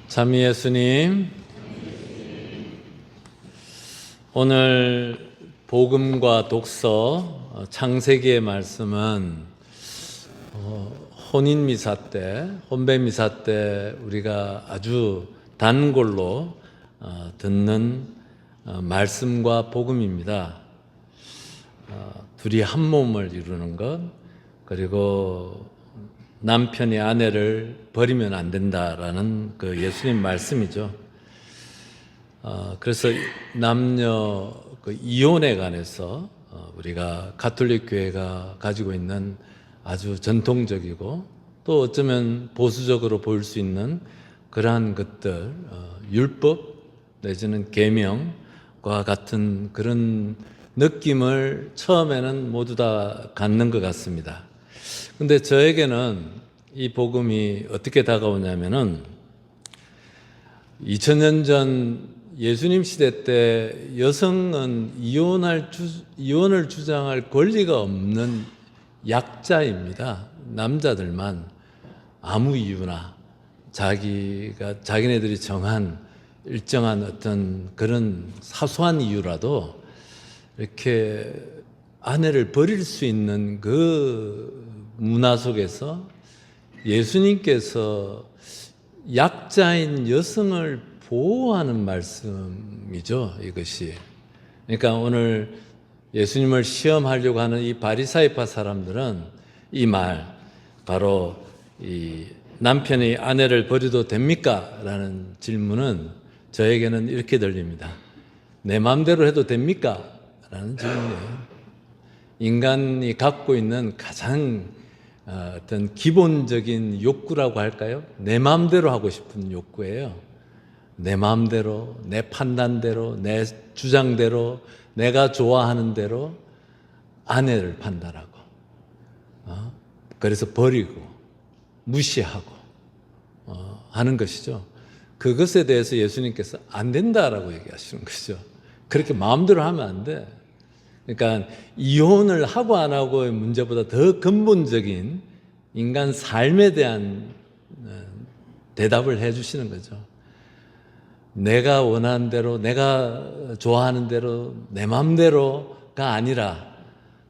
참미 예수님, 오늘 복음과 독서 창세기의 말씀은 혼인미사 때, 혼배미사 때 우리가 아주 단골로 듣는 말씀과 복음입니다. 둘이 한 몸을 이루는 것, 그리고 남편이 아내를 버리면 안 된다라는 그 예수님 말씀이죠. 그래서 남녀 그 이혼에 관해서 우리가 가톨릭 교회가 가지고 있는 아주 전통적이고 또 어쩌면 보수적으로 보일 수 있는 그러한 것들, 율법 내지는 계명과 같은 그런 느낌을 처음에는 모두 다 갖는 것 같습니다. 근데 저에게는 이 복음이 어떻게 다가오냐면은 2000년 전 예수님 시대 때 여성은 이혼을 주장할 권리가 없는 약자입니다. 남자들만 아무 이유나 자기네들이 정한 일정한 어떤 그런 사소한 이유라도 이렇게 아내를 버릴 수 있는 그 문화 속에서 예수님께서 약자인 여성을 보호하는 말씀이죠, 이것이. 그러니까 오늘 예수님을 시험하려고 하는 이 바리사이파 사람들은 이 말, 바로 이 남편이 아내를 버려도 됩니까? 라는 질문은 저에게는 이렇게 들립니다. 내 마음대로 해도 됩니까? 라는 질문이에요. 인간이 갖고 있는 가장 어떤 기본적인 욕구라고 할까요? 내 마음대로 하고 싶은 욕구예요. 내 마음대로, 내 판단대로, 내 주장대로, 내가 좋아하는 대로 아내를 판단하고, 그래서 버리고, 무시하고 하는 것이죠. 그것에 대해서 예수님께서 안 된다라고 얘기하시는 거죠. 그렇게 마음대로 하면 안 돼. 그러니까 이혼을 하고 안 하고의 문제보다 더 근본적인 인간 삶에 대한 대답을 해 주시는 거죠. 내가 원하는 대로, 내가 좋아하는 대로, 내 마음대로가 아니라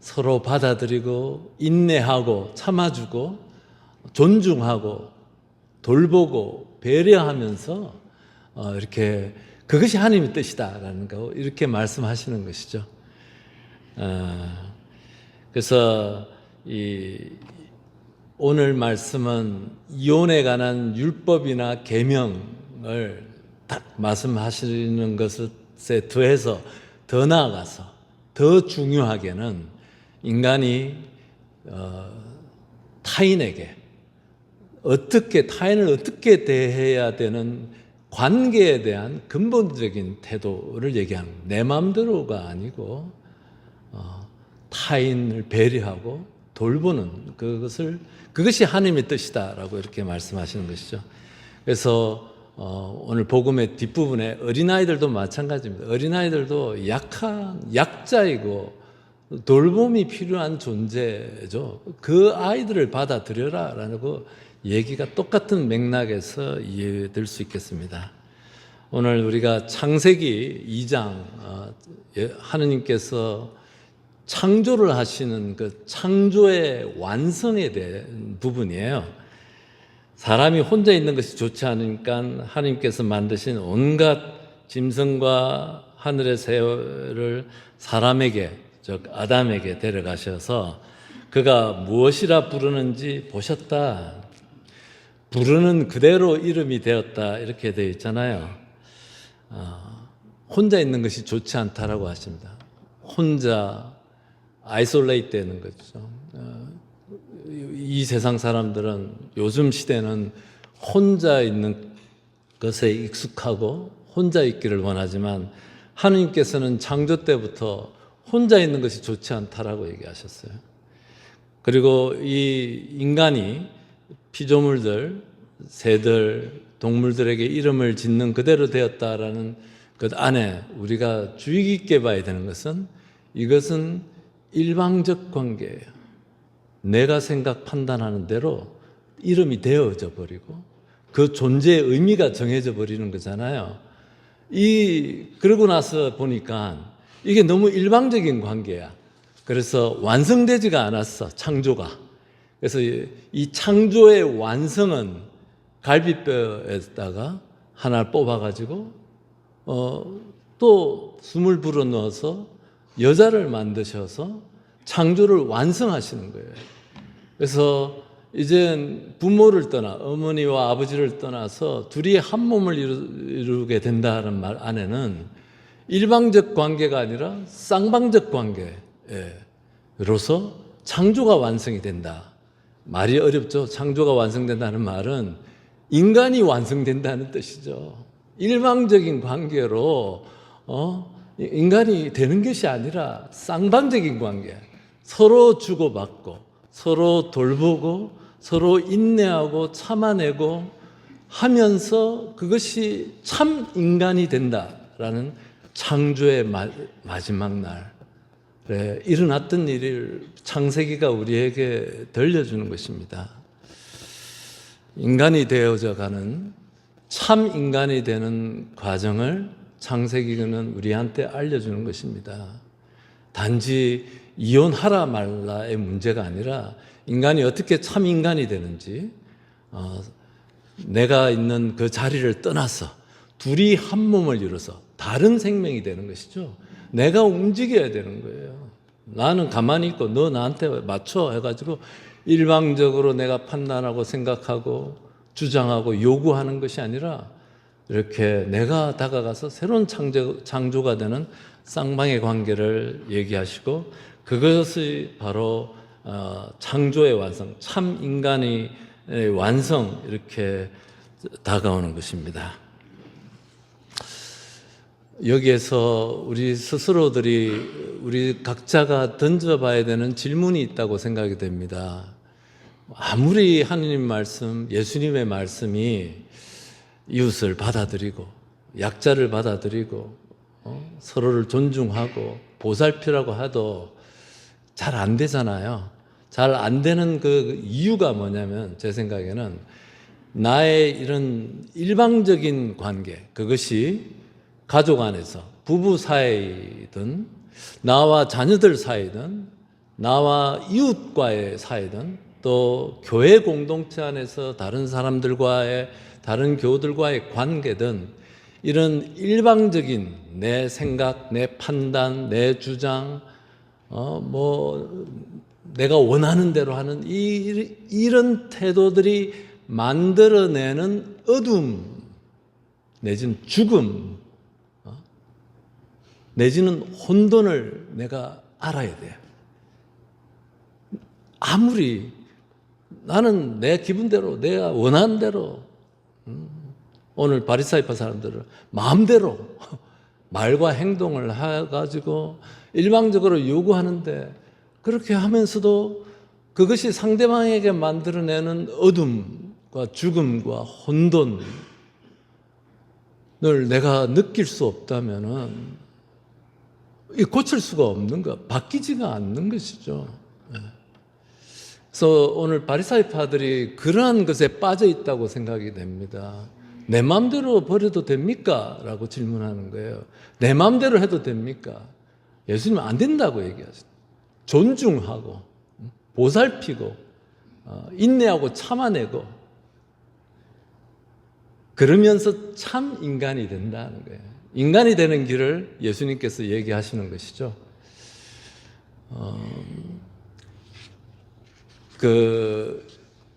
서로 받아들이고 인내하고 참아주고 존중하고 돌보고 배려하면서 이렇게 그것이 하나님의 뜻이다라는 거 이렇게 말씀하시는 것이죠. 그래서 오늘 말씀은 이혼에 관한 율법이나 계명을 딱 말씀하시는 것에 더해서 더 나아가서 더 중요하게는 인간이 타인을 어떻게 대해야 되는 관계에 대한 근본적인 태도를 얘기하는 거예요. 내 마음대로가 아니고 타인을 배려하고 돌보는 그것이 하나님의 뜻이다라고 이렇게 말씀하시는 것이죠. 그래서 오늘 복음의 뒷부분에 어린아이들도 마찬가지입니다. 어린아이들도 약자이고 돌봄이 필요한 존재죠. 그 아이들을 받아들여라라는 그 얘기가 똑같은 맥락에서 이해될 수 있겠습니다. 오늘 우리가 창세기 2장 하느님께서 창조를 하시는 그 창조의 완성에 대한 부분이에요. 사람이 혼자 있는 것이 좋지 않으니까 하나님께서 만드신 온갖 짐승과 하늘의 새를 사람에게, 즉 아담에게 데려가셔서 그가 무엇이라 부르는지 보셨다. 부르는 그대로 이름이 되었다. 이렇게 되어 있잖아요. 혼자 있는 것이 좋지 않다라고 하십니다. 혼자 아이솔레이트 되는 거죠. 이 세상 사람들은 요즘 시대는 혼자 있는 것에 익숙하고 혼자 있기를 원하지만 하느님께서는 창조 때부터 혼자 있는 것이 좋지 않다라고 얘기하셨어요. 그리고 이 인간이 피조물들, 새들, 동물들에게 이름을 짓는 그대로 되었다라는 것 안에 우리가 주의 깊게 봐야 되는 것은 이것은 일방적 관계예요. 내가 생각 판단하는 대로 이름이 되어져 버리고 그 존재의 의미가 정해져 버리는 거잖아요. 그러고 나서 보니까 이게 너무 일방적인 관계야. 그래서 완성되지가 않았어, 창조가. 그래서 이 창조의 완성은 갈비뼈에다가 하나를 뽑아가지고 또 숨을 불어넣어서 여자를 만드셔서 창조를 완성하시는 거예요. 그래서 이젠 부모를 떠나 어머니와 아버지를 떠나서 둘이 한 몸을 이루게 된다는 말 안에는 일방적 관계가 아니라 쌍방적 관계로서 창조가 완성이 된다. 말이 어렵죠. 창조가 완성된다는 말은 인간이 완성된다는 뜻이죠. 일방적인 관계로 인간이 되는 것이 아니라 쌍방적인 관계, 서로 주고받고 서로 돌보고 서로 인내하고 참아내고 하면서 그것이 참 인간이 된다라는 창조의 마지막 날에 일어났던 일을 창세기가 우리에게 들려주는 것입니다. 인간이 되어져 가는 참 인간이 되는 과정을 창세기는 우리한테 알려주는 것입니다. 단지 이혼하라 말라의 문제가 아니라 인간이 어떻게 참 인간이 되는지, 내가 있는 그 자리를 떠나서 둘이 한 몸을 이뤄서 다른 생명이 되는 것이죠. 내가 움직여야 되는 거예요. 나는 가만히 있고 너 나한테 맞춰 해가지고 일방적으로 내가 판단하고 생각하고 주장하고 요구하는 것이 아니라 이렇게 내가 다가가서 새로운 창조가 되는 쌍방의 관계를 얘기하시고, 그것이 바로 창조의 완성, 참 인간의 완성, 이렇게 다가오는 것입니다. 여기에서 우리 스스로들이 우리 각자가 던져봐야 되는 질문이 있다고 생각이 됩니다. 아무리 하느님 말씀, 예수님의 말씀이 이웃을 받아들이고 약자를 받아들이고 서로를 존중하고 보살피라고 해도 잘 안 되잖아요. 잘 안 되는 그 이유가 뭐냐면 제 생각에는 나의 이런 일방적인 관계, 그것이 가족 안에서 부부 사이든 나와 자녀들 사이든 나와 이웃과의 사이든 또 교회 공동체 안에서 다른 사람들과의 다른 교우들과의 관계든 이런 일방적인 내 생각, 내 판단, 내 주장, 내가 원하는 대로 하는 이런 태도들이 만들어내는 어둠 내지는 죽음 내지는 혼돈을 내가 알아야 돼요. 아무리 나는 내 기분대로 내가 원하는 대로 오늘 바리사이파 사람들은 마음대로 말과 행동을 해가지고 일방적으로 요구하는데, 그렇게 하면서도 그것이 상대방에게 만들어내는 어둠과 죽음과 혼돈을 내가 느낄 수 없다면은 고칠 수가 없는 거, 바뀌지가 않는 것이죠. 그래서 오늘 바리사이파들이 그러한 것에 빠져 있다고 생각이 됩니다. 내 마음대로 버려도 됩니까? 라고 질문하는 거예요. 내 마음대로 해도 됩니까? 예수님은 안 된다고 얘기하죠. 존중하고 보살피고 인내하고 참아내고 그러면서 참 인간이 된다는 거예요. 인간이 되는 길을 예수님께서 얘기하시는 것이죠.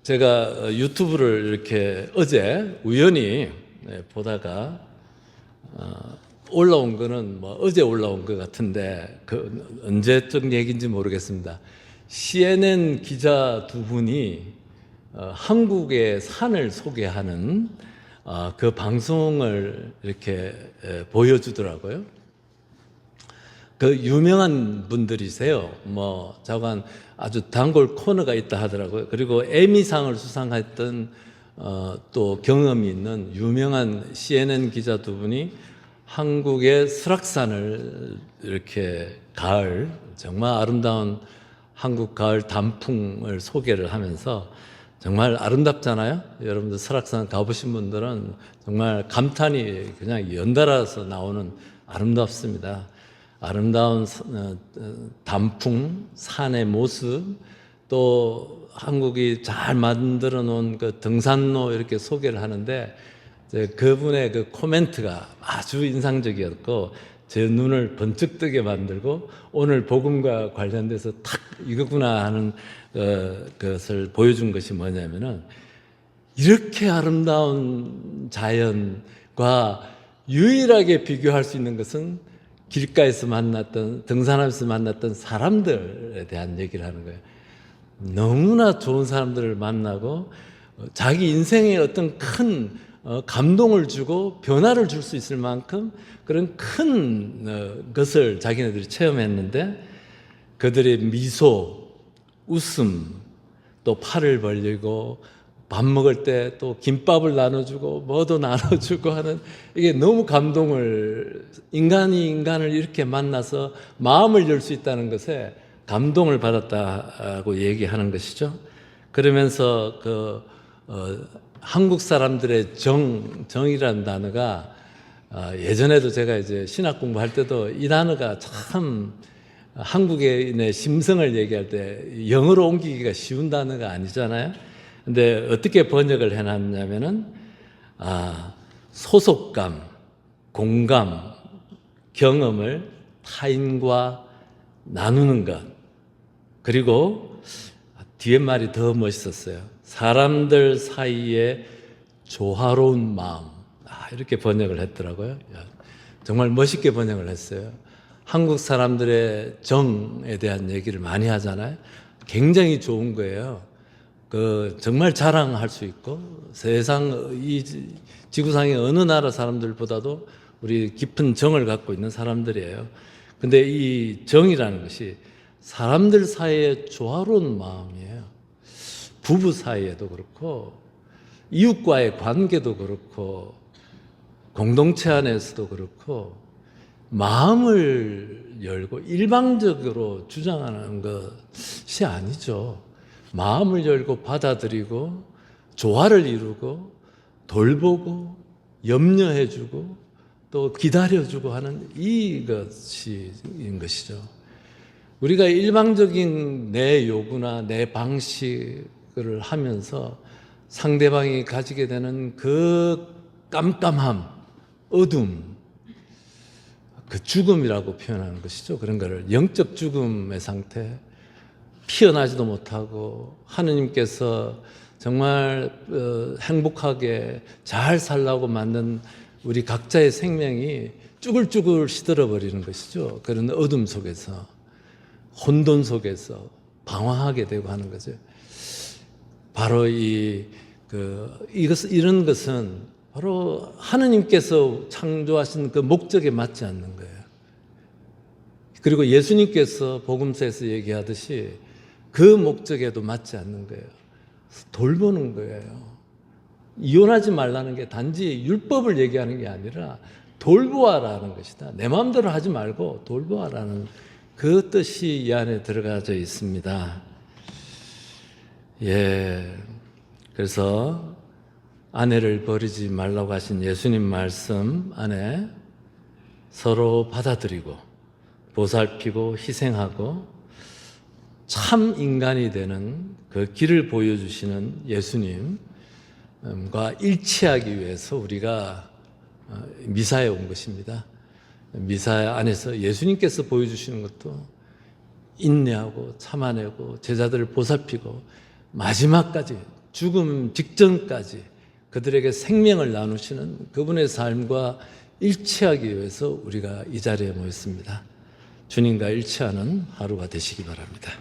제가 유튜브를 이렇게 어제 우연히 보다가 올라온 거는 어제 올라온 것 같은데 언제적 얘기인지 모르겠습니다. CNN 기자 두 분이 한국의 산을 소개하는 그 방송을 이렇게 보여주더라고요. 그 유명한 분들이세요. 저건 아주 단골 코너가 있다 하더라고요. 그리고 에미상을 수상했던 또 경험이 있는 유명한 CNN 기자 두 분이 한국의 설악산을 이렇게 정말 아름다운 한국 가을 단풍을 소개를 하면서 정말 아름답잖아요. 여러분들 설악산 가보신 분들은 정말 감탄이 그냥 연달아서 나오는 아름답습니다. 아름다운 단풍, 산의 모습, 또 한국이 잘 만들어 놓은 그 등산로 이렇게 소개를 하는데 그분의 그 코멘트가 아주 인상적이었고 제 눈을 번쩍 뜨게 만들고 오늘 복음과 관련돼서 탁 이거구나 하는 것을 보여준 것이 뭐냐면은 이렇게 아름다운 자연과 유일하게 비교할 수 있는 것은 길가에서 만났던 등산하면서 만났던 사람들에 대한 얘기를 하는 거예요. 너무나 좋은 사람들을 만나고 자기 인생에 어떤 큰 감동을 주고 변화를 줄 수 있을 만큼 그런 큰 것을 자기네들이 체험했는데 그들의 미소, 웃음, 또 팔을 벌리고 밥 먹을 때 또 김밥을 나눠주고 뭐도 나눠주고 하는 이게 너무 감동을 인간이 인간을 이렇게 만나서 마음을 열 수 있다는 것에 감동을 받았다고 얘기하는 것이죠. 그러면서 한국 사람들의 정이라는 단어가 예전에도 제가 이제 신학 공부할 때도 이 단어가 참 한국인의 심성을 얘기할 때 영어로 옮기기가 쉬운 단어가 아니잖아요. 근데 어떻게 번역을 해놨냐면은 소속감, 공감, 경험을 타인과 나누는 것. 그리고 뒤에 말이 더 멋있었어요. 사람들 사이에 조화로운 마음. 이렇게 번역을 했더라고요. 정말 멋있게 번역을 했어요. 한국 사람들의 정에 대한 얘기를 많이 하잖아요. 굉장히 좋은 거예요. 정말 자랑할 수 있고 이 지구상의 어느 나라 사람들보다도 우리 깊은 정을 갖고 있는 사람들이에요. 근데 이 정이라는 것이 사람들 사이에 조화로운 마음이에요. 부부 사이에도 그렇고 이웃과의 관계도 그렇고 공동체 안에서도 그렇고 마음을 열고 일방적으로 주장하는 것이 아니죠. 마음을 열고 받아들이고 조화를 이루고 돌보고 염려해주고 또 기다려주고 하는 이것인 것이죠. 우리가 일방적인 내 요구나 내 방식을 하면서 상대방이 가지게 되는 그 깜깜함, 어둠, 그 죽음이라고 표현하는 것이죠. 그런 거를 영적 죽음의 상태, 피어나지도 못하고 하느님께서 정말 행복하게 잘 살라고 만든 우리 각자의 생명이 쭈글쭈글 시들어버리는 것이죠. 그런 어둠 속에서 혼돈 속에서 방황하게 되고 하는 거죠. 바로 이런 것은 바로 하느님께서 창조하신 그 목적에 맞지 않는 거예요. 그리고 예수님께서 복음서에서 얘기하듯이 그 목적에도 맞지 않는 거예요. 돌보는 거예요. 이혼하지 말라는 게 단지 율법을 얘기하는 게 아니라 돌보아라는 것이다. 내 마음대로 하지 말고 돌보아라는 그 뜻이 이 안에 들어가져 있습니다. 그래서 아내를 버리지 말라고 하신 예수님 말씀 안에 서로 받아들이고 보살피고 희생하고 참 인간이 되는 그 길을 보여주시는 예수님과 일치하기 위해서 우리가 미사에 온 것입니다. 미사 안에서 예수님께서 보여주시는 것도 인내하고 참아내고 제자들을 보살피고 마지막까지 죽음 직전까지 그들에게 생명을 나누시는 그분의 삶과 일치하기 위해서 우리가 이 자리에 모였습니다. 주님과 일치하는 하루가 되시기 바랍니다.